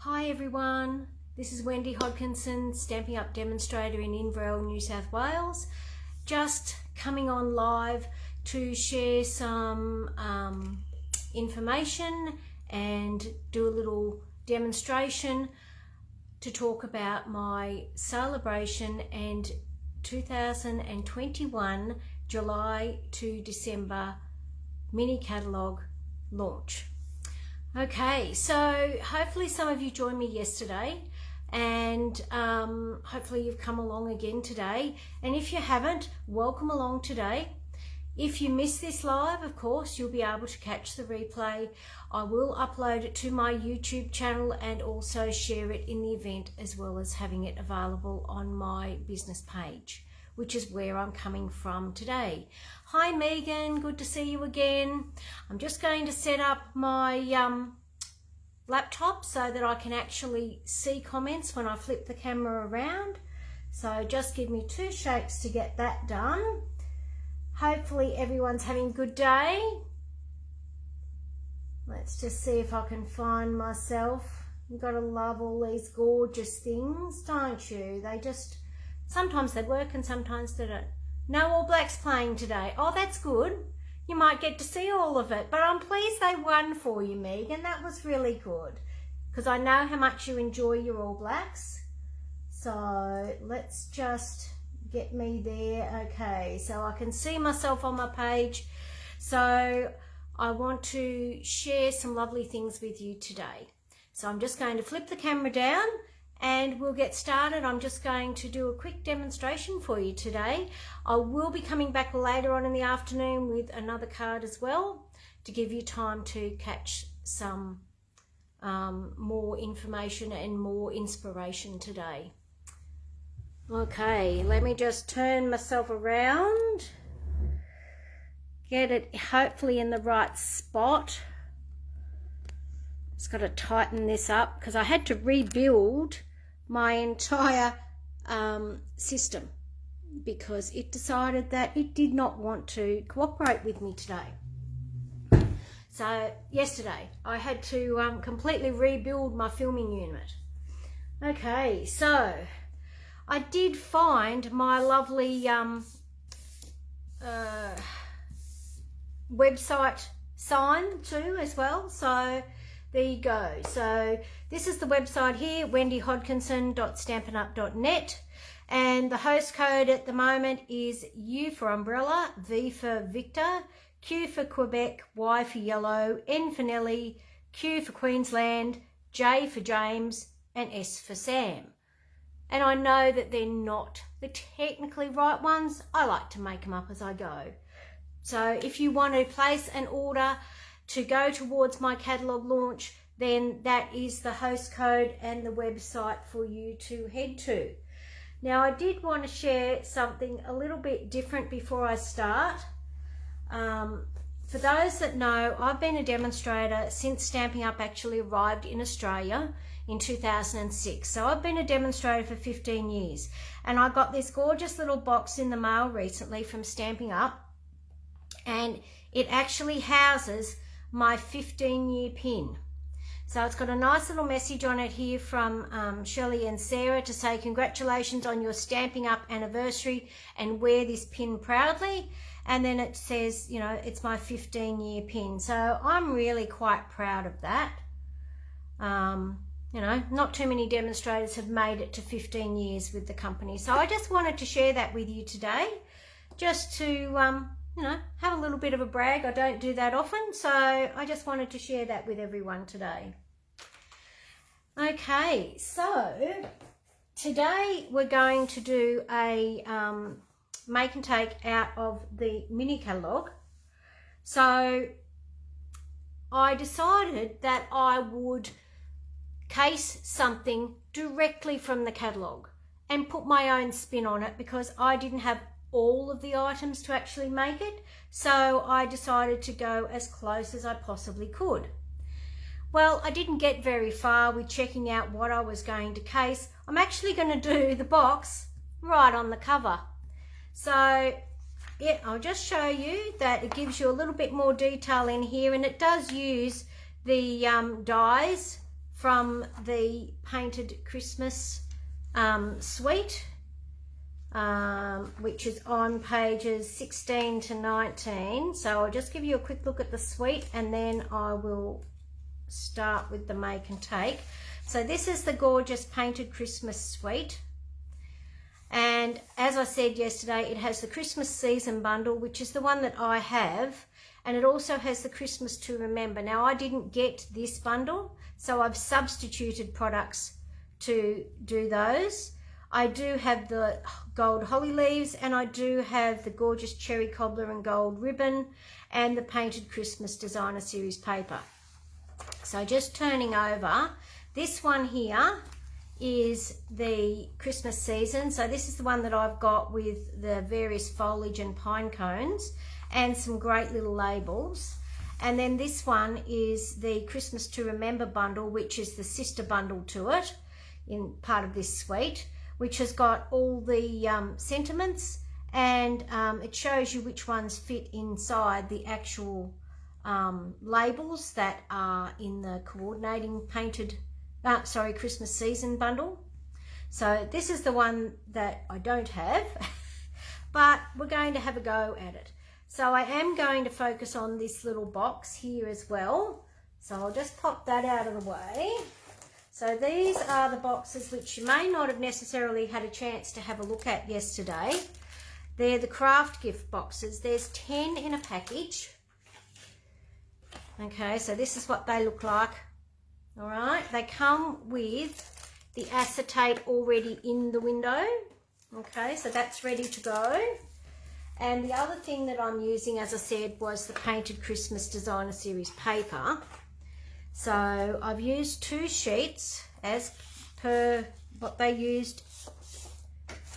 Hi everyone, this is Wendy Hodkinson, Stampin' Up demonstrator in Inverell, New South Wales. Just coming on live to share some information and do a little demonstration to talk about my celebration and 2021 July to December mini catalogue launch. Okay, so hopefully some of you joined me yesterday and hopefully you've come along again today. And if you haven't, welcome along today. If you miss this live, of course, you'll be able to catch the replay. I will upload it to my YouTube channel and also share it in the event, as well as having it available on my business page, which is where I'm coming from today. Hi Megan, good to see you again. I'm just going to set up my laptop so that I can actually see comments when I flip the camera around. So just give me 2 shakes to get that done. Hopefully everyone's having a good day. Let's just see if I can find myself. You've got to love all these gorgeous things, don't you? They just, sometimes they work and sometimes they don't. No All Blacks playing today. Oh, that's good. You might get to see all of it. But I'm pleased they won for you, Megan. That was really good. Because I know how much you enjoy your All Blacks. So let's just get me there. Okay, so I can see myself on my page. So I want to share some lovely things with you today. So I'm just going to flip the camera down and we'll get started. I'm just going to do a quick demonstration for you today. I will be coming back later on in the afternoon with another card as well to give you time to catch some more information and more inspiration today. Okay, let me just turn myself around, get it hopefully in the right spot. Just got to tighten this up because I had to rebuild my entire system because it decided that it did not want to cooperate with me today. So yesterday I had to completely rebuild my filming unit. Okay, so I did find my lovely website sign too as well. So there you go. So this is the website here, wendyhodkinson.stampinup.net, and the host code at the moment is U for umbrella, V for Victor, Q for Quebec, Y for yellow, N for Nelly, Q for Queensland, J for James, and S for Sam. And I know that they're not the technically right ones. I like to make them up as I go. So if you want to place an order to go towards my catalogue launch, then that is the host code and the website for you to head to. Now I did want to share something a little bit different before I start. For those that know, I've been a demonstrator since Stampin' Up actually arrived in Australia in 2006. So I've been a demonstrator for 15 years. And I got this gorgeous little box in the mail recently from Stampin' Up. And it actually houses my 15-year pin. So it's got a nice little message on it here from Shirley and Sarah to say congratulations on your Stampin' Up anniversary and wear this pin proudly. And then it says, you know, it's my 15-year pin. So I'm really quite proud of that. You know, not too many demonstrators have made it to 15 years with the company. So I just wanted to share that with you today, just to you know, have a little bit of a brag. I don't do that often, so I just wanted to share that with everyone today. Okay, so today we're going to do a make and take out of the mini catalogue. So I decided that I would case something directly from the catalogue and put my own spin on it because I didn't have all of the items to actually make it, so I decided to go as close as I possibly could. Well, I didn't get very far with checking out what I was going to case. I'm actually going to do the box right on the cover. So yeah, I'll just show you that it gives you a little bit more detail in here, and it does use the dies from the Painted Christmas suite, which is on pages 16 to 19. So I'll just give you a quick look at the suite and then I will start with the make and take. So this is the gorgeous Painted Christmas suite. And as I said yesterday, it has the Christmas season bundle, which is the one that I have. And it also has the Christmas to Remember. Now, I didn't get this bundle, so I've substituted products to do those. I do have the gold holly leaves, and I do have the gorgeous cherry cobbler and gold ribbon and the Painted Christmas Designer Series paper. So just turning over, this one here is the Christmas season. So this is the one that I've got with the various foliage and pine cones and some great little labels. And then this one is the Christmas to Remember bundle, which is the sister bundle to it in part of this suite, which has got all the sentiments, and it shows you which ones fit inside the actual labels that are in the coordinating Christmas season bundle. So this is the one that I don't have, but we're going to have a go at it. So I am going to focus on this little box here as well. So I'll just pop that out of the way. So these are the boxes which you may not have necessarily had a chance to have a look at yesterday. They're the craft gift boxes. There's 10 in a package. Okay, so this is what they look like. All right, they come with the acetate already in the window. Okay, so that's ready to go. And the other thing that I'm using, as I said, was the Painted Christmas Designer Series paper. So I've used 2 sheets as per what they used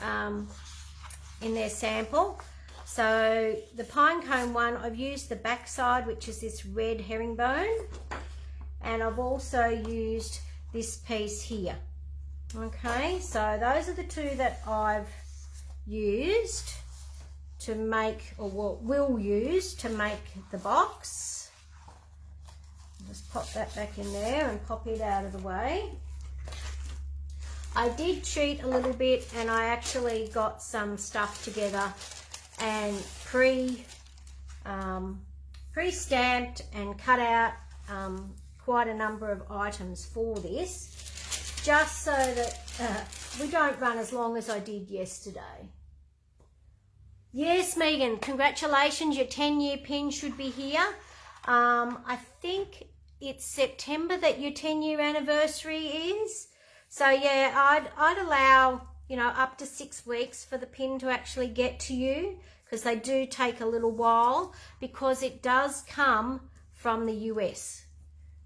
in their sample. So the pine cone one, I've used the back side, which is this red herringbone. And I've also used this piece here. Okay, so those are the 2 that I've used to make, or will use to make the box. Just pop that back in there and pop it out of the way. I did cheat a little bit, and I actually got some stuff together and pre-stamped and cut out quite a number of items for this, just so that we don't run as long as I did yesterday. Yes, Megan, congratulations. Your 10-year pin should be here. I think it's September that your 10-year anniversary is. So yeah, I'd allow, you know, up to 6 weeks for the pin to actually get to you, because they do take a little while, because it does come from the US.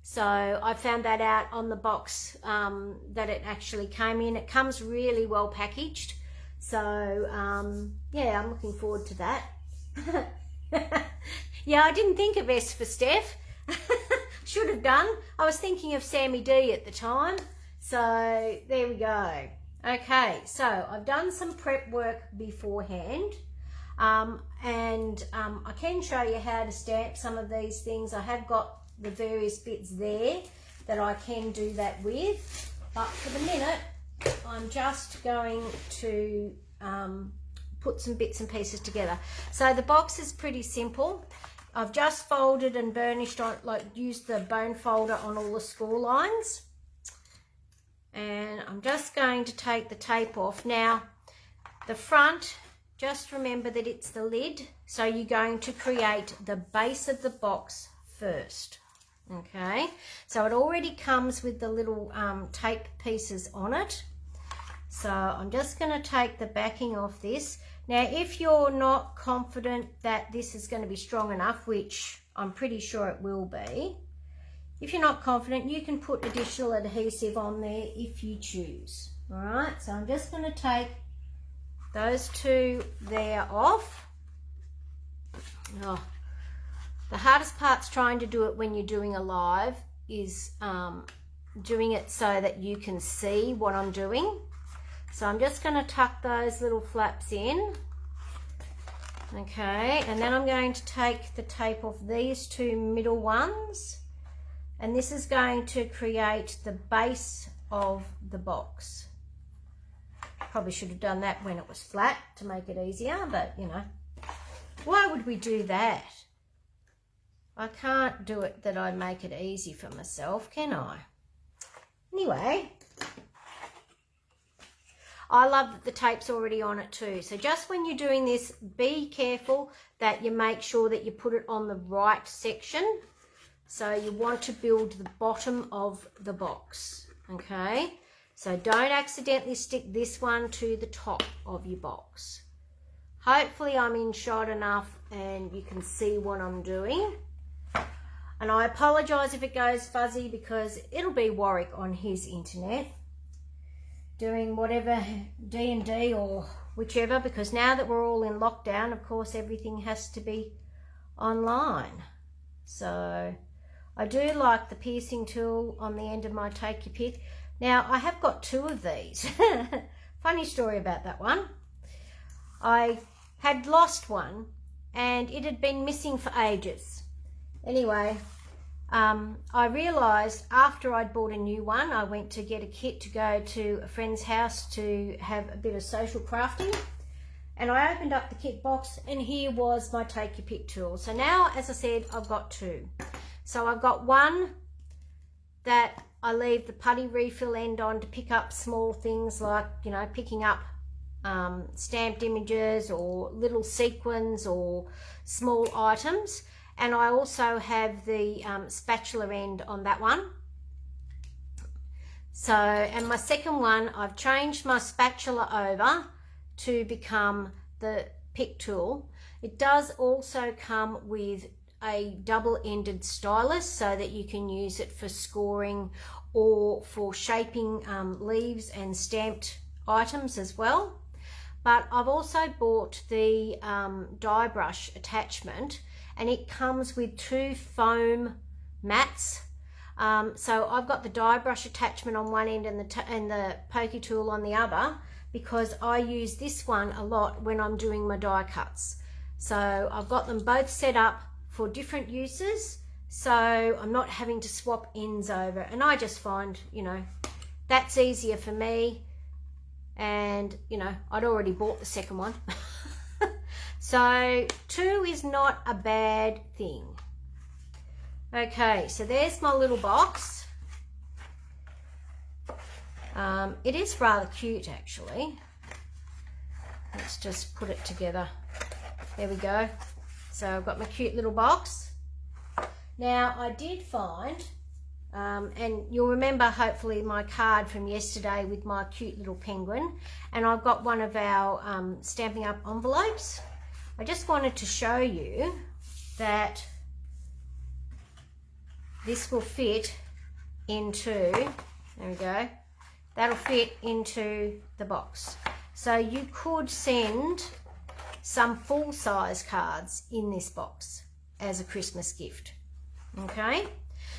So I found that out on the box that it actually came in. It comes really well packaged. So yeah, I'm looking forward to that. Yeah, I didn't think of S for Steph. Should have done. I was thinking of Sammy D at the time. So there we go. Okay, so I've done some prep work beforehand. And I can show you how to stamp some of these things. I have got the various bits there that I can do that with. But for the minute, I'm just going to put some bits and pieces together. So the box is pretty simple. I've just folded and burnished on, like used the bone folder on all the score lines. And I'm just going to take the tape off. Now, the front, just remember that it's the lid. So you're going to create the base of the box first. Okay, so it already comes with the little tape pieces on it. So I'm just going to take the backing off this. Now, if you're not confident that this is going to be strong enough, which I'm pretty sure it will be, if you're not confident, you can put additional adhesive on there if you choose. All right, so I'm just going to take those 2 there off. Oh, the hardest part's trying to do it when you're doing a live is doing it so that you can see what I'm doing. So I'm just going to tuck those little flaps in. Okay, and then I'm going to take the tape off these 2 middle ones, and this is going to create the base of the box. Probably should have done that when it was flat to make it easier, but you know, why would we do that? I can't do it that I make it easy for myself, can I? Anyway, I love that the tape's already on it too. So just when you're doing this, be careful that you make sure that you put it on the right section. So you want to build the bottom of the box, okay? So don't accidentally stick this one to the top of your box. Hopefully I'm in shot enough and you can see what I'm doing. And I apologise if it goes fuzzy because it'll be Warwick on his internet doing whatever D&D or whichever, because now that we're all in lockdown, of course, everything has to be online. So I do like the piercing tool on the end of my Take Your Pick. Now, I have got 2 of these. Funny story about that one. I had lost one and it had been missing for ages. Anyway, I realised after I'd bought a new one, I went to get a kit to go to a friend's house to have a bit of social crafting. And I opened up the kit box and here was my Take Your Pick tool. So now, as I said, I've got 2. So I've got one that I leave the putty refill end on to pick up small things like, you know, picking up stamped images or little sequins or small items. And I also have the spatula end on that one. So, and my second one, I've changed my spatula over to become the pick tool. It does also come with a double-ended stylus so that you can use it for scoring or for shaping leaves and stamped items as well. But I've also bought the die brush attachment, and it comes with 2 foam mats. So I've got the die brush attachment on one end and the pokey tool on the other, because I use this one a lot when I'm doing my die cuts. So I've got them both set up for different uses, so I'm not having to swap ends over, and I just find, you know, that's easier for me. And you know, I'd already bought the second one. So 2 is not a bad thing. Okay, so there's my little box. It is rather cute actually. Let's just put it together. There we go. So I've got my cute little box. Now I did find, and you'll remember hopefully my card from yesterday with my cute little penguin, and I've got one of our Stampin' Up envelopes. I just wanted to show you that this will fit into, there we go, that'll fit into the box. So you could send some full-size cards in this box as a Christmas gift. Okay,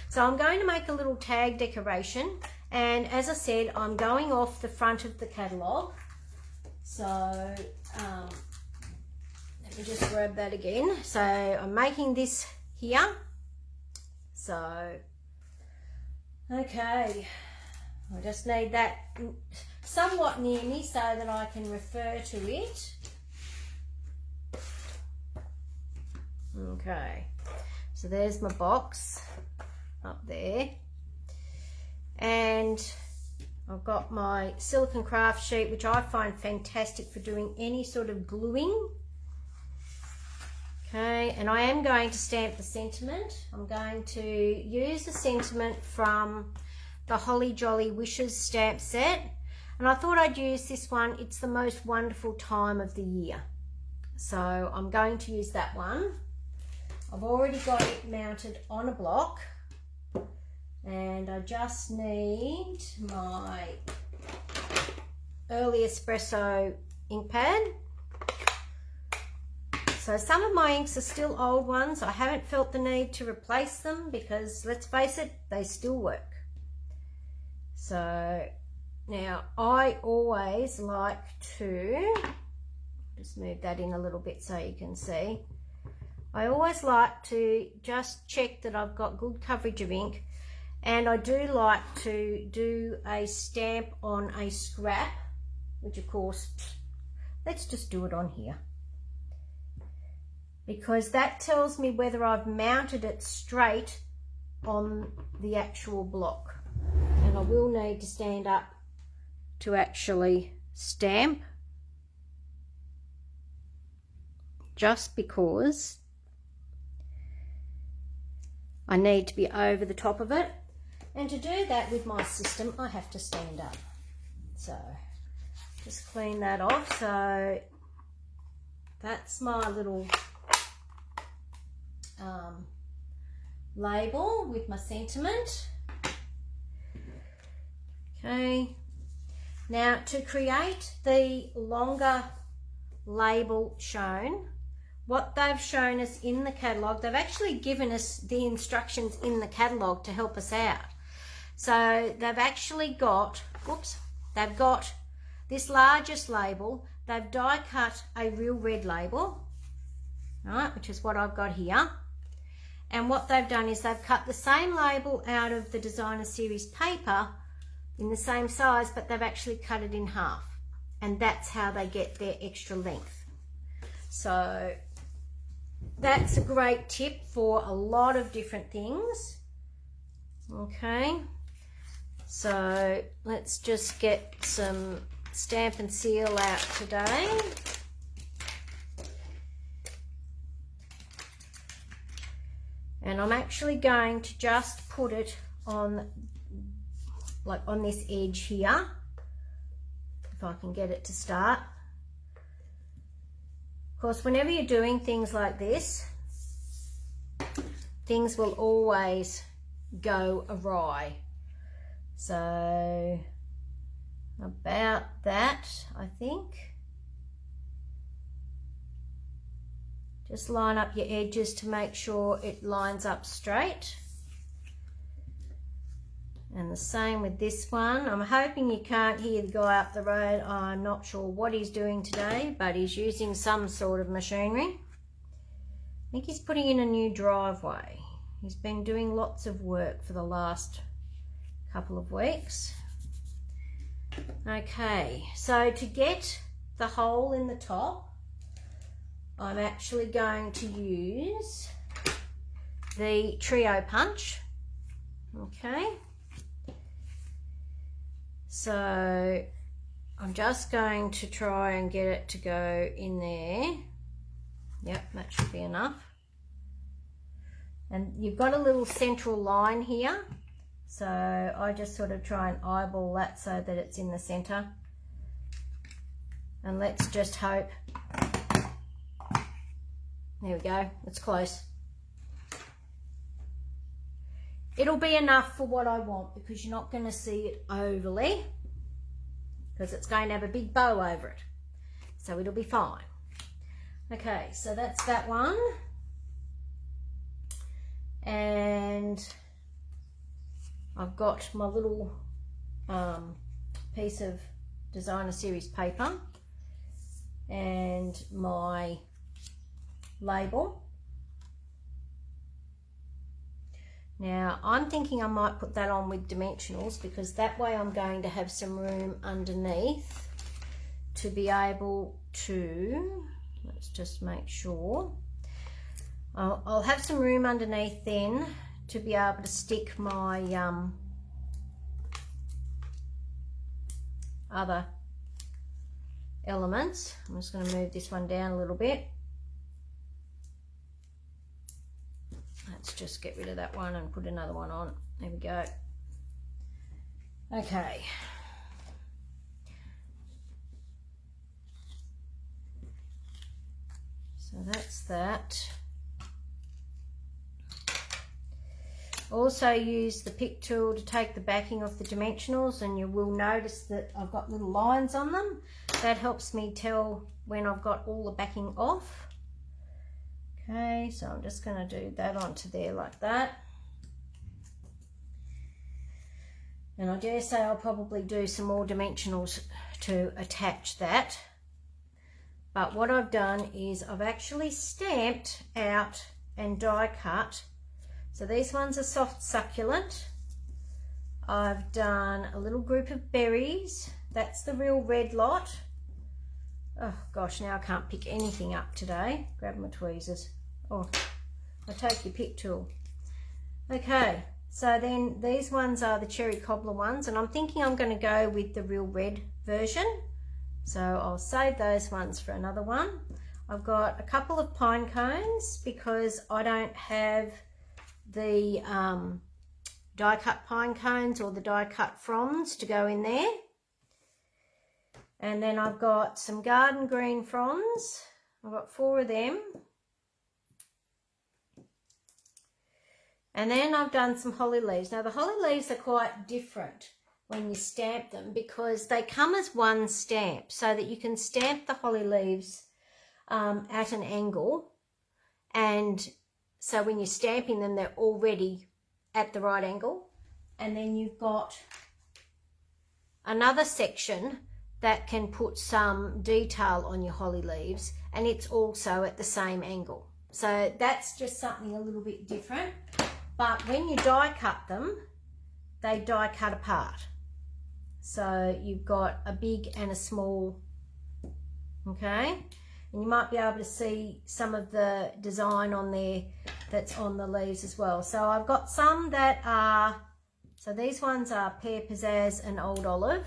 so I'm going to make a little tag decoration, and as I said, I'm going off the front of the catalogue. So let me just grab that again. So I'm making this here. So okay, I just need that somewhat near me so that I can refer to it. Okay, so there's my box up there, and I've got my silicone craft sheet, which I find fantastic for doing any sort of gluing. Okay, and I am going to stamp the sentiment. I'm going to use the sentiment from the Holly Jolly Wishes stamp set, and I thought I'd use this one. It's the most wonderful time of the year, so I'm going to use that one. I've already got it mounted on a block, and I just need my Early Espresso ink pad. So some of my inks are still old ones. I haven't felt the need to replace them because, let's face it, they still work. So now I always like to just move that in a little bit so you can see. I always like to just check that I've got good coverage of ink, And I do like to do a stamp on a scrap, which of course, let's just do it on here, because that tells me whether I've mounted it straight on the actual block. And I will need to stand up to actually stamp, just because I need to be over the top of it. And to do that with my system, I have to stand up. So just clean that off. So that's my little label with my sentiment. Okay, now to create the longer label shown, what they've shown us in the catalogue, they've actually given us the instructions in the catalogue to help us out. So they've actually got, they've got this largest label, they've die cut a real red label, right, which is what I've got here. And what they've done is they've cut the same label out of the designer series paper in the same size, but they've actually cut it in half. And that's how they get their extra length. So that's a great tip for a lot of different things. Okay, so let's just get some stamp and seal out today. And I'm actually going to just put it on, like on this edge here, if I can get it to start. Of course, whenever you're doing things like this, things will always go awry. So about that, I think. Just line up your edges to make sure it lines up straight. And the same with this one. I'm hoping you can't hear the guy up the road. I'm not sure what he's doing today, but he's using some sort of machinery. I think he's putting in a new driveway. He's been doing lots of work for the last couple of weeks. Okay, so to get the hole in the top, I'm actually going to use the trio punch. Okay, so I'm just going to try and get it to go in there. Yep, that should be enough. And you've got a little central line here, so I just sort of try and eyeball that so that it's in the center. And let's just hope. There we go, it's close. It'll be enough for what I want, because you're not going to see it overly, because it's going to have a big bow over it. So it'll be fine. Okay, so that's that one. And I've got my little piece of designer series paper and my label. Now I'm thinking I might put that on with dimensionals, because that way I'm going to have some room underneath to be able to, let's just make sure, I'll have some room underneath then to be able to stick my other elements. I'm just going to move this one down a little bit. Let's just get rid of that one and put another one on. There we go. Okay. So that's that. Also use the pick tool to take the backing off the dimensionals, and you will notice that I've got little lines on them. That helps me tell when I've got all the backing off. Okay, so I'm just going to do that onto there like that. And I dare say I'll probably do some more dimensionals to attach that. But what I've done is I've actually stamped out and die cut. So these ones are soft succulent. I've done a little group of berries. That's the real red lot. Oh gosh, now I can't pick anything up today. Grab my tweezers. Oh, I'll take your pick tool. Okay, so then these ones are the cherry cobbler ones, and I'm thinking I'm going to go with the real red version. So I'll save those ones for another one. I've got a couple of pine cones because I don't have the die cut pine cones or the die cut fronds to go in there. And then I've got some garden green fronds. I've got 4 of them. And then I've done some holly leaves. Now the holly leaves are quite different when you stamp them because they come as one stamp, so that you can stamp the holly leaves at an angle, and so when you're stamping them they're already at the right angle. And then you've got another section that can put some detail on your holly leaves, and it's also at the same angle. So that's just something a little bit different. But when you die cut them, they die cut apart. So you've got a big and a small, okay? And you might be able to see some of the design on there that's on the leaves as well. So I've got some that are, so these ones are Pear Pizzazz and Old Olive.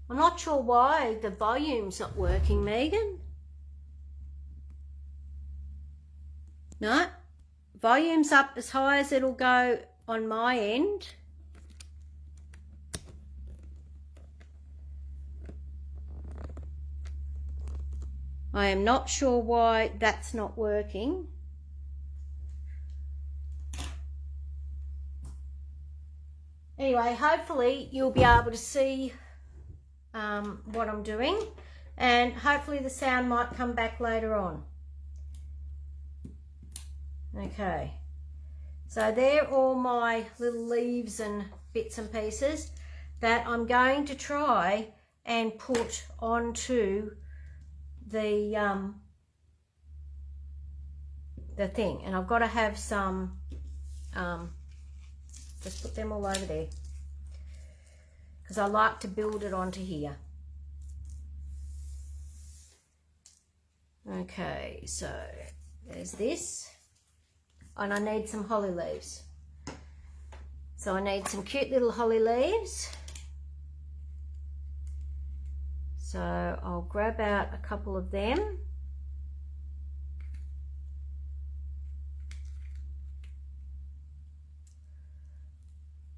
I'm not sure why the volume's not working, Megan. No, volume's up as high as it'll go on my end. I am not sure why that's not working. Anyway, hopefully you'll be able to see what I'm doing, and hopefully the sound might come back later on. Okay, so they're all my little leaves and bits and pieces that I'm going to try and put onto the thing. And I've got to have some, just put them all over there, because I like to build it onto here. Okay, so there's this. And I need some holly leaves. So I need some cute little holly leaves. So I'll grab out a couple of them.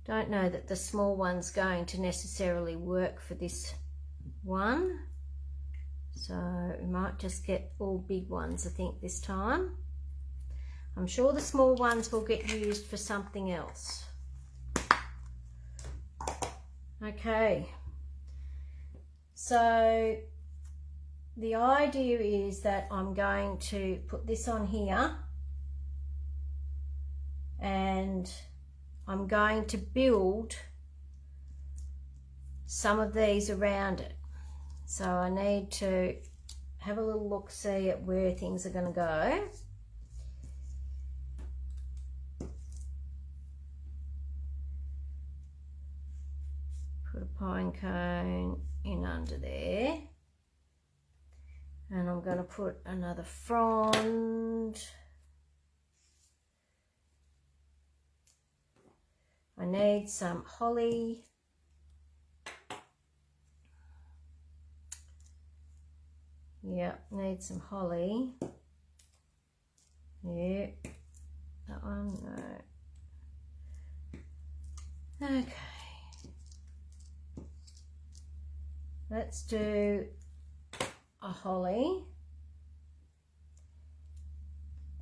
Don't know that the small one's going to necessarily work for this one. So we might just get all big ones, I think, this time. I'm sure the small ones will get used for something else. Okay, so the idea is that I'm going to put this on here, and I'm going to build some of these around it. So I need to have a little look-see at where things are going to go. Put a pine cone in under there, and I'm going to put another frond. I need some holly. Yeah, need some holly. Yeah, that one, no. Okay. Let's do a holly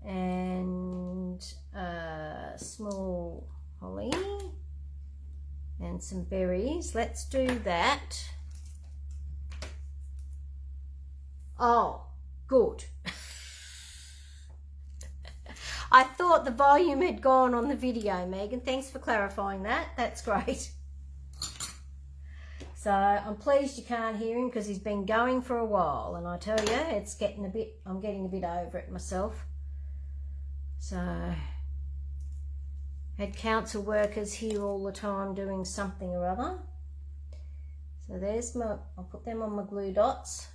and a small holly and some berries. Let's do that. Oh, good. I thought the volume had gone on the video, Megan. Thanks for clarifying that. That's great. So I'm pleased you can't hear him because he's been going for a while, and I tell you, it's getting a bit, I'm getting a bit over it myself. So had council workers here all the time doing something or other. So there's my, I'll put them on my glue dots.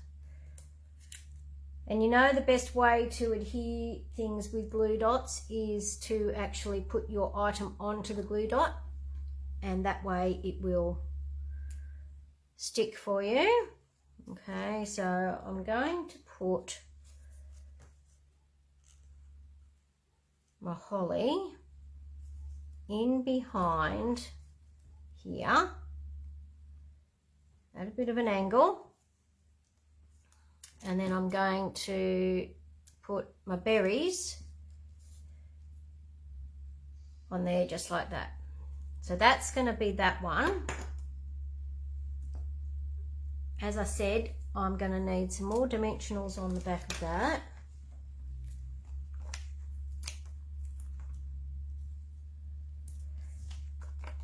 And you know the best way to adhere things with glue dots is to actually put your item onto the glue dot, and that way it will stick for you. Okay, so I'm going to put my holly in behind here at a bit of an angle, and then I'm going to put my berries on there just like that. So that's going to be that one. As I said, I'm going to need some more dimensionals on the back of that.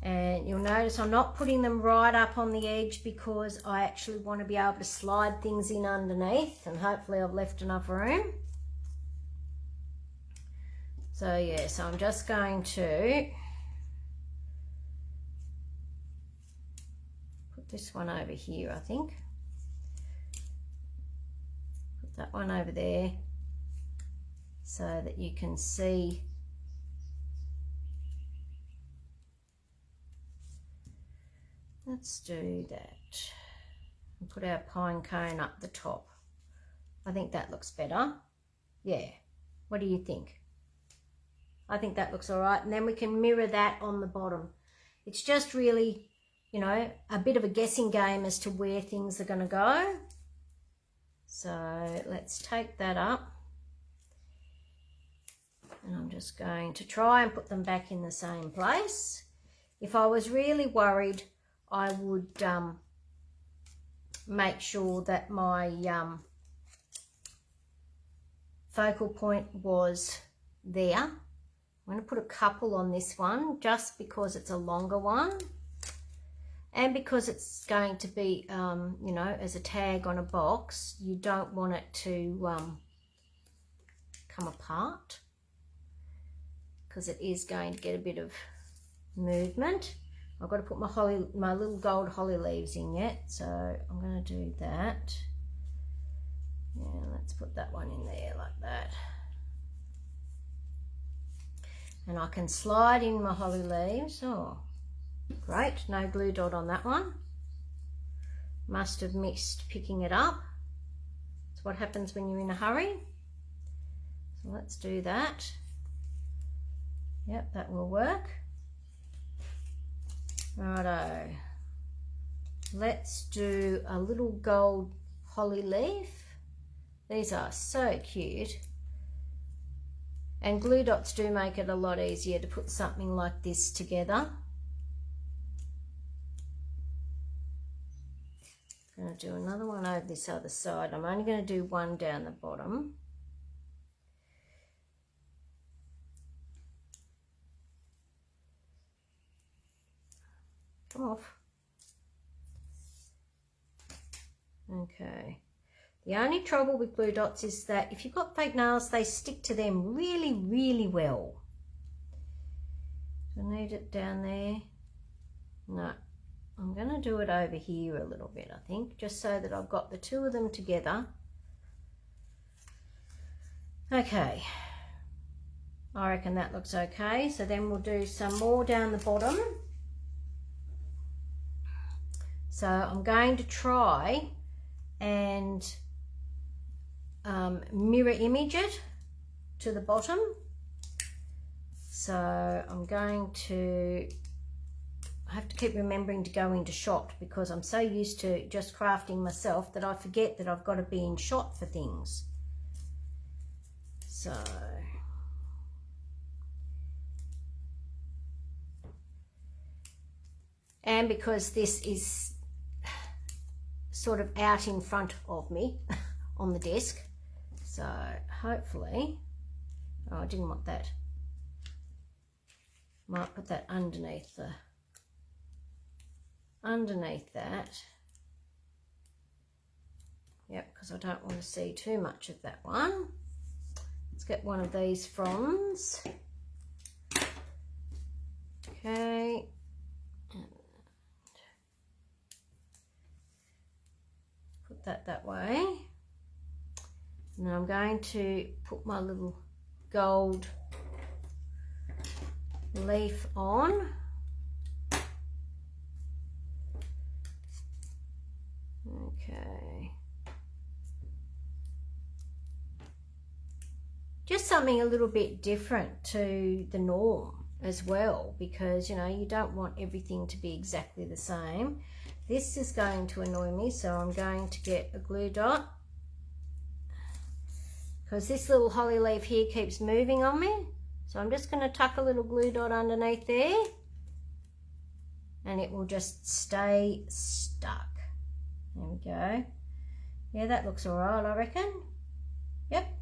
And you'll notice I'm not putting them right up on the edge because I actually want to be able to slide things in underneath, and hopefully I've left enough room. So yeah, so I'm just going to put this one over here, I think. Put that one over there so that you can see. Let's do that and put our pine cone up the top. I think that looks better. Yeah, what do you think? I think that looks all right, and then we can mirror that on the bottom. It's just really, you know, a bit of a guessing game as to where things are going to go. So let's take that up, and I'm just going to try and put them back in the same place. If I was really worried, I would make sure that my focal point was there. I'm going to put a couple on this one just because it's a longer one, and because it's going to be, you know, as a tag on a box. You don't want it to come apart because it is going to get a bit of movement. I've got to put my little gold holly leaves in yet, so I'm going to do that. Yeah, let's put that one in there like that. And I can slide in my holly leaves. Oh, great, no glue dot on that one. Must have missed picking it up. That's what happens when you're in a hurry. So let's do that. Yep, that will work. Righto, let's do a little gold holly leaf. These are so cute, and glue dots do make it a lot easier to put something like this together. I'm going to do another one over this other side. I'm only going to do one down the bottom. Come off. Okay. The only trouble with glue dots is that if you've got fake nails, they stick to them really, really well. Do I need it down there? No. I'm going to do it over here a little bit, I think, just so that I've got the two of them together. Okay. I reckon that looks okay. So then we'll do some more down the bottom. So I'm going to try and mirror image it to the bottom. So I'm going to, I have to keep remembering to go into shot because I'm so used to just crafting myself that I forget that I've got to be in shot for things. So and because this is sort of out in front of me on the desk, so hopefully, oh, I didn't want that. Might put that underneath that. Yep, because I don't want to see too much of that one. Let's get one of these fronds. Okay. Put that way. And then I'm going to put my little gold leaf on. Okay. Just something a little bit different to the norm as well, because you know you don't want everything to be exactly the same. This is going to annoy me, so I'm going to get a glue dot, because this little holly leaf here keeps moving on me. So I'm just going to tuck a little glue dot underneath there, and it will just stay stuck. There we go. Yeah, that looks all right, I reckon. Yep.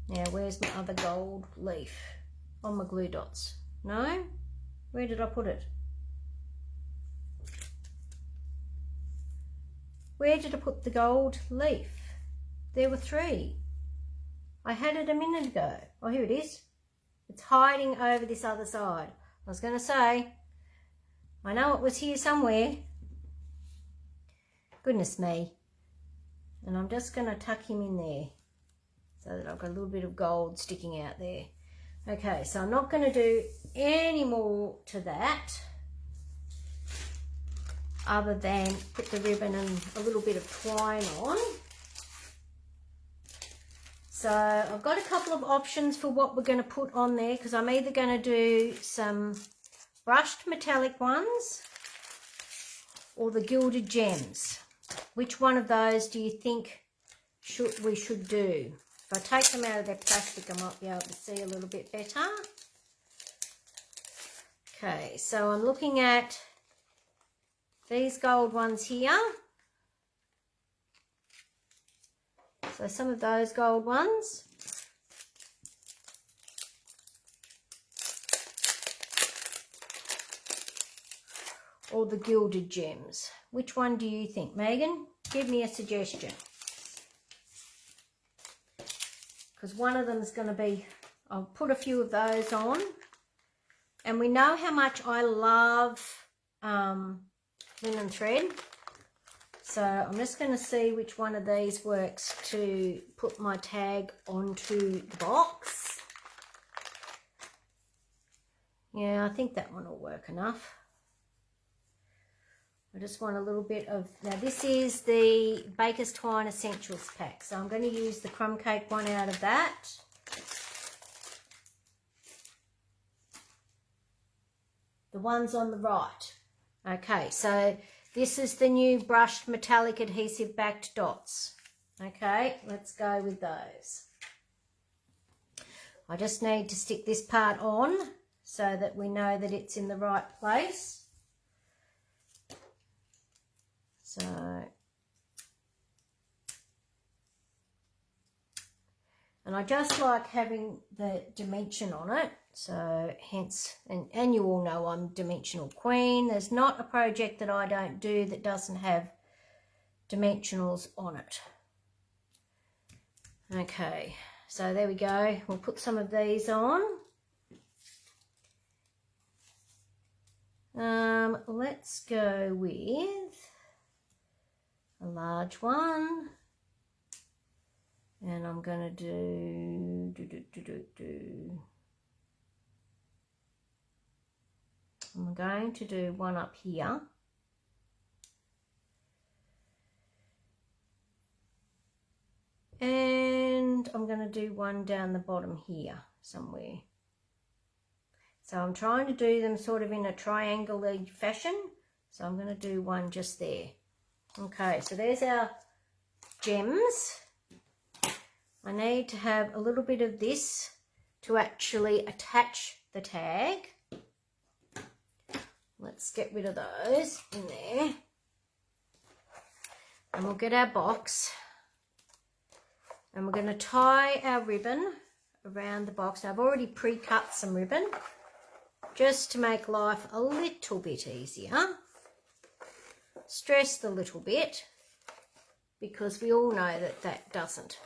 Now, where's my other gold leaf? On my glue dots. No? Where did I put it? Where did I put the gold leaf? There were 3. I had it a minute ago. Oh, here it is. It's hiding over this other side. I was going to say, I know it was here somewhere. Goodness me. And I'm just going to tuck him in there so that I've got a little bit of gold sticking out there. Okay, so I'm not going to do any more to that other than put the ribbon and a little bit of twine on. So I've got a couple of options for what we're going to put on there, because I'm either going to do some brushed metallic ones or the gilded gems. Which one of those do you think we should do? If I take them out of their plastic, I might be able to see a little bit better. Okay, so I'm looking at these gold ones here. So some of those gold ones. Or the gilded gems. Which one do you think, Megan? Give me a suggestion. Because one of them is going to be, I'll put a few of those on. And we know how much I love linen thread. So I'm just going to see which one of these works to put my tag onto the box. Yeah, I think that one will work enough. I just want a little bit of, now this is the Baker's Twine Essentials pack, so I'm going to use the crumb cake one out of that. The ones on the right. Okay, so this is the new brushed metallic adhesive backed dots. Okay, let's go with those. I just need to stick this part on so that we know that it's in the right place. So, and I just like having the dimension on it, so hence, and you all know I'm dimensional queen. There's not a project that I don't do that doesn't have dimensionals on it. Okay, so there we go. We'll put some of these on. Let's go with a large one, and I'm going to do I'm going to do one up here, and I'm going to do one down the bottom here somewhere. So I'm trying to do them sort of in a triangular fashion, so I'm going to do one just there. Okay, so there's our gems. I need to have a little bit of this to actually attach the tag. Let's get rid of those in there. And we'll get our box. And we're going to tie our ribbon around the box. Now, I've already pre-cut some ribbon just to make life a little bit easier. Stress the little bit, because we all know that that doesn't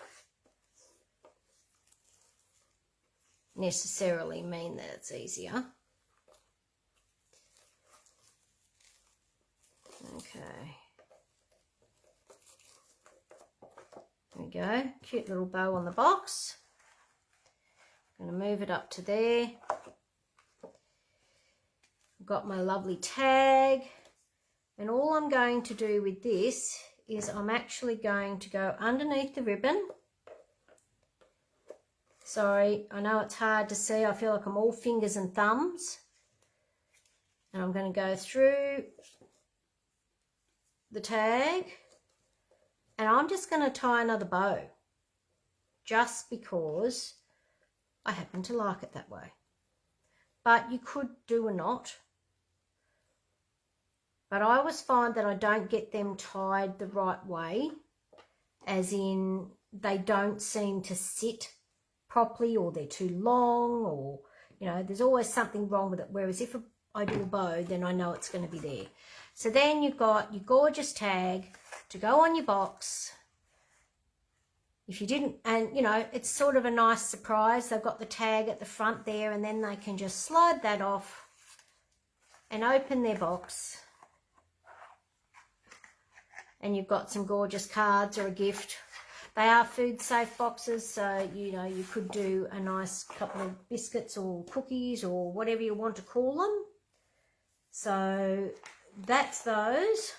necessarily mean that it's easier. Okay. There we go. Cute little bow on the box. I'm going to move it up to there. I've got my lovely tag. And all I'm going to do with this is I'm actually going to go underneath the ribbon. Sorry, I know it's hard to see. I feel like I'm all fingers and thumbs. And I'm going to go through the tag. And I'm just going to tie another bow. Just because I happen to like it that way. But you could do a knot. But I always find that I don't get them tied the right way, as in they don't seem to sit properly, or they're too long, or, you know, there's always something wrong with it. Whereas if I do a bow, then I know it's going to be there. So then you've got your gorgeous tag to go on your box. If you didn't, and you know, it's sort of a nice surprise. They've got the tag at the front there, and then they can just slide that off and open their box. And you've got some gorgeous cards or a gift. They are food safe boxes, so you know, you could do a nice couple of biscuits or cookies or whatever you want to call them. So that's those.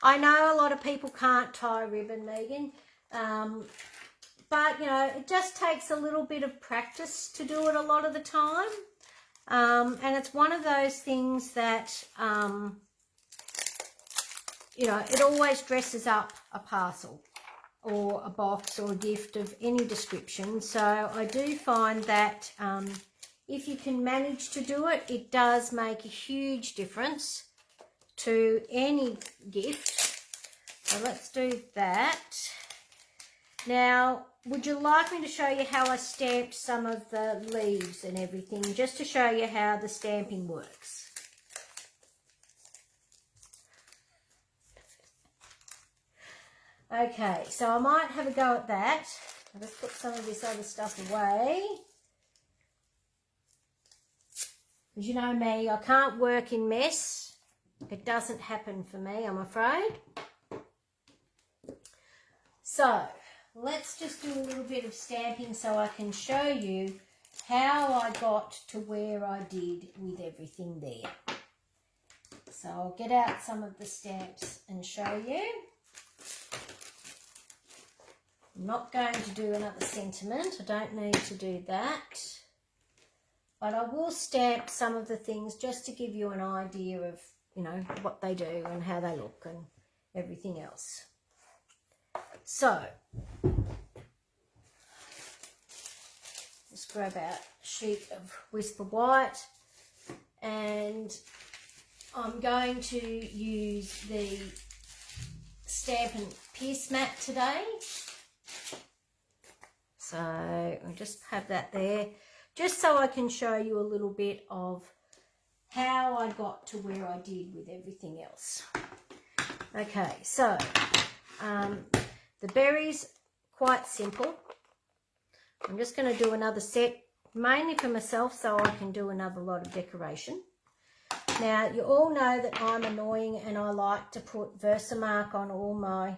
I know a lot of people can't tie ribbon, Megan, but you know, it just takes a little bit of practice to do it a lot of the time. And it's one of those things that you know, it always dresses up a parcel or a box or a gift of any description. So I do find that if you can manage to do it, it does make a huge difference to any gift. So let's do that. Now, would you like me to show you how I stamped some of the leaves and everything, just to show you how the stamping works? Okay, so I might have a go at that. I'll just put some of this other stuff away. As you know me, I can't work in mess. It doesn't happen for me, I'm afraid. So, let's just do a little bit of stamping so I can show you how I got to where I did with everything there. So I'll get out some of the stamps and show you. I'm not going to do another sentiment. I don't need to do that. But I will stamp some of the things just to give you an idea of, you know, what they do and how they look and everything else. So, just grab out a sheet of Whisper White, and I'm going to use the Stamp and Pierce mat today. So I'll just have that there, just so I can show you a little bit of how I got to where I did with everything else. Okay, so the berries, quite simple. I'm just going to do another set, mainly for myself, so I can do another lot of decoration. Now, you all know that I'm annoying and I like to put Versamark on all my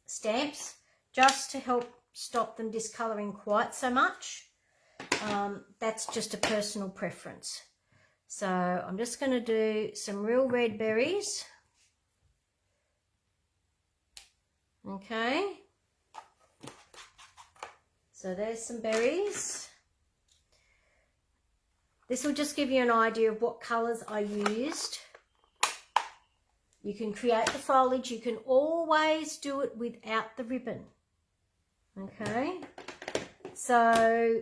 stamps, just to help stop them discolouring quite so much. That's just a personal preference. So I'm just going to do some real red berries. Okay. So there's some berries. This will just give you an idea of what colours I used. You can create the foliage. You can always do it without the ribbon. Okay. So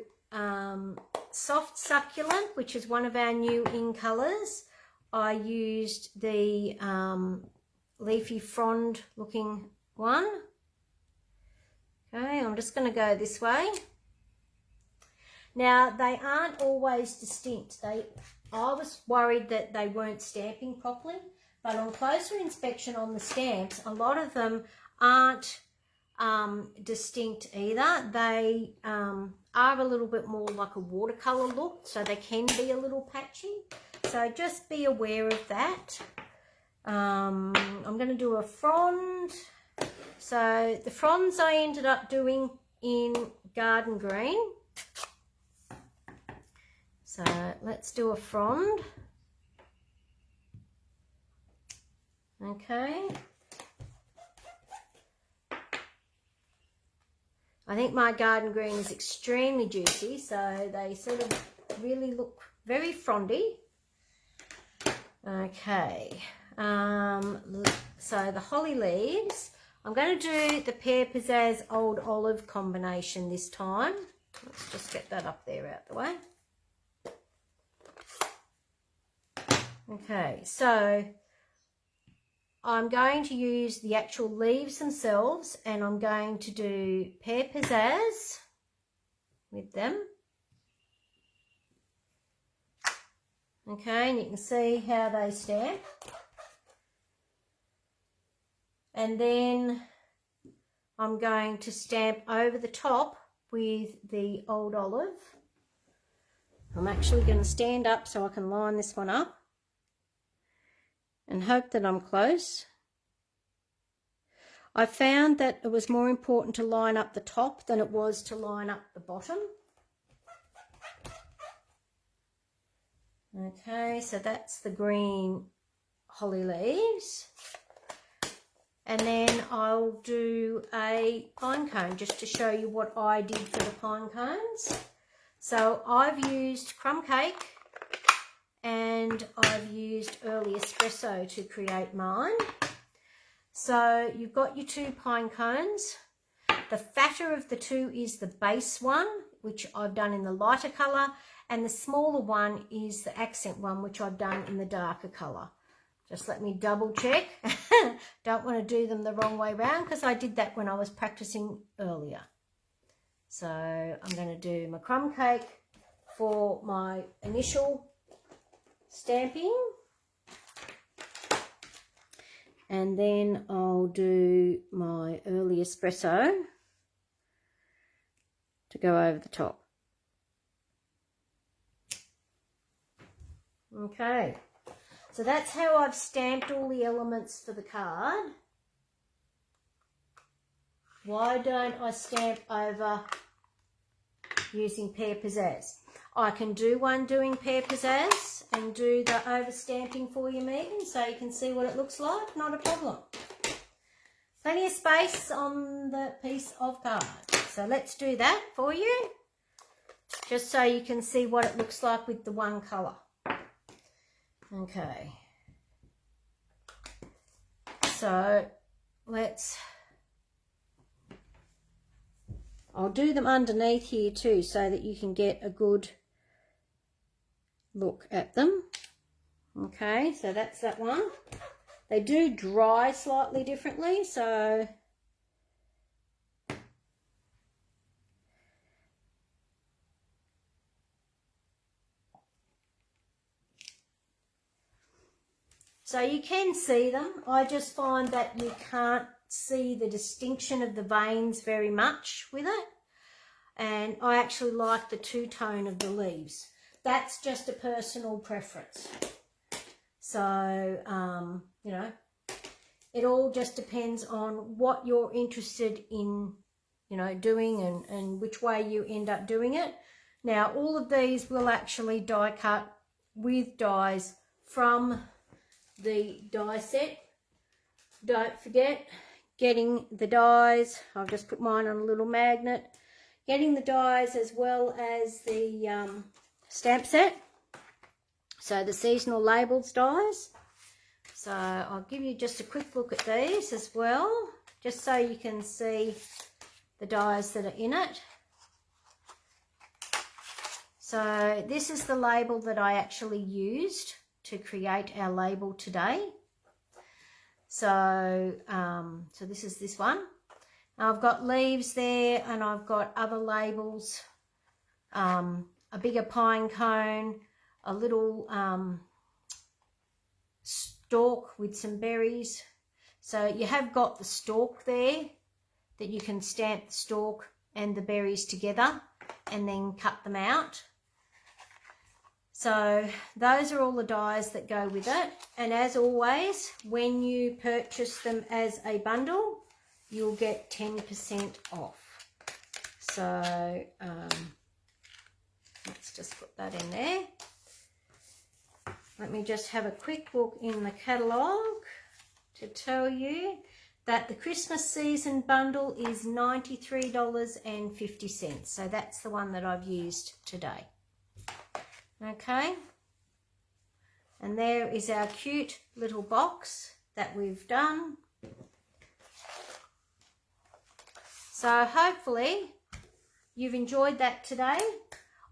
soft succulent, which is one of our new in colours. I used the leafy frond looking one. Okay, I'm just going to go this way. Now, they aren't always distinct. I was worried that they weren't stamping properly, but on closer inspection on the stamps, a lot of them aren't distinct either. They are a little bit more like a watercolour look, so they can be a little patchy. So just be aware of that. I'm going to do a frond. So the fronds I ended up doing in garden green. So let's do a frond. Okay. I think my garden green is extremely juicy, so they sort of really look very frondy. Okay. So the holly leaves, I'm going to do the Pear Pizzazz Old Olive combination this time. Let's just get that up there out the way. Okay, so I'm going to use the actual leaves themselves, and I'm going to do Pear Pizzazz with them. Okay, and you can see how they stamp. And then I'm going to stamp over the top with the Old Olive. I'm actually going to stand up so I can line this one up and hope that I'm close. I found that it was more important to line up the top than it was to line up the bottom. Okay, so that's the green holly leaves. And then I'll do a pine cone just to show you what I did for the pine cones. So I've used crumb cake and I've used early espresso to create mine. So you've got your 2 pine cones. The fatter of the 2 is the base one, which I've done in the lighter colour, and the smaller one is the accent one, which I've done in the darker colour. Just let me double check. Don't want to do them the wrong way around, because I did that when I was practicing earlier. So I'm going to do my crumb cake for my initial stamping. And then I'll do my early espresso to go over the top. Okay. So that's how I've stamped all the elements for the card. Why don't I stamp over using Pear Pizzazz? I can do one doing Pear Pizzazz and do the over stamping for you, Megan, so you can see what it looks like. Not a problem. Plenty of space on the piece of card. So let's do that for you, just so you can see what it looks like with the one colour. Okay, so I'll do them underneath here too, so that you can get a good look at them. Okay, so that's that one. They do dry slightly differently, so you can see them. I just find that you can't see the distinction of the veins very much with it. And I actually like the two-tone of the leaves. That's just a personal preference. So, you know, it all just depends on what you're interested in, you know, doing and which way you end up doing it. Now, all of these will actually die cut with dies from the die set. Don't forget getting the dies. I've just put mine on a little magnet. Getting the dies as well as the stamp set. So the seasonal labels dies. So I'll give you just a quick look at these as well, just so you can see the dies that are in it. So this is the label that I actually used to create our label today. So, so this is this one. Now I've got leaves there, and I've got other labels, a bigger pine cone, a little stalk with some berries. So you have got the stalk there that you can stamp the stalk and the berries together and then cut them out. So those are all the dies that go with it. And as always, when you purchase them as a bundle, you'll get 10% off. So let's just put that in there. Let me just have a quick look in the catalogue to tell you that the Christmas season bundle is $93.50. So that's the one that I've used today. Okay. And there is our cute little box that we've done. So hopefully you've enjoyed that today.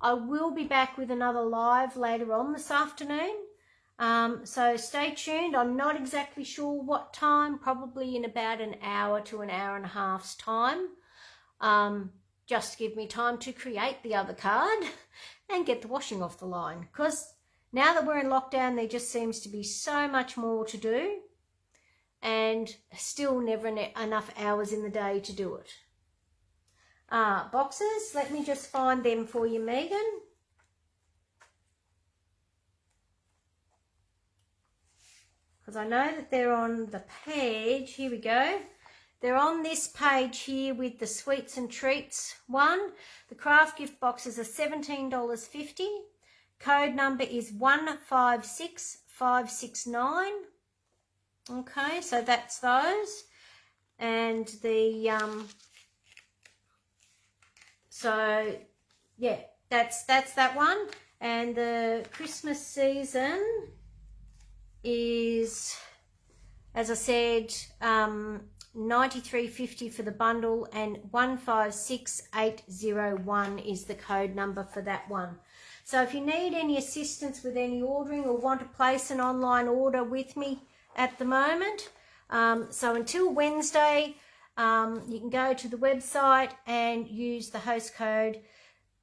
I will be back with another live later on this afternoon. So stay tuned. I'm not exactly sure what time, probably in about an hour to an hour and a half's time. Just to give me time to create the other card and get the washing off the line. Because now that we're in lockdown, there just seems to be so much more to do and still never enough hours in the day to do it. Boxes, let me just find them for you, Megan. Because I know that they're on the page. Here we go. They're on this page here with the sweets and treats one. The craft gift boxes are $17.50. Code number is 156569. Okay, so that's those. And the so yeah, that's that one. And the Christmas season is, as I said, $93.50 for the bundle, and 156801 is the code number for that one. So if you need any assistance with any ordering or want to place an online order with me at the moment, so until Wednesday, you can go to the website and use the host code,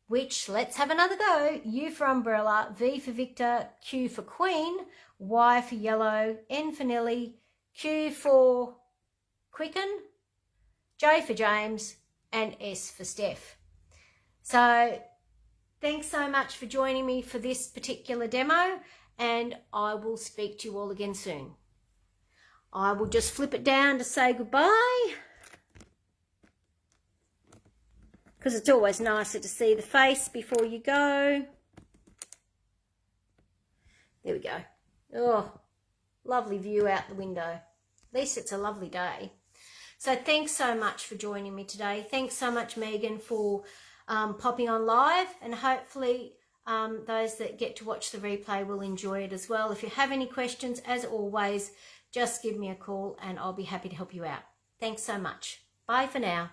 which, let's have another go, U for umbrella, V for Victor, Q for Queen, Y for yellow, N for Nelly, Q for Quicken, J for James, and S for Steph. So thanks so much for joining me for this particular demo, and I will speak to you all again soon. I will just flip it down to say goodbye, because it's always nicer to see the face before you go. There we go. Oh, lovely view out the window. At least it's a lovely day. So thanks so much for joining me today. Thanks so much, Megan, for popping on live, and hopefully those that get to watch the replay will enjoy it as well. If you have any questions, as always, just give me a call and I'll be happy to help you out. Thanks so much. Bye for now.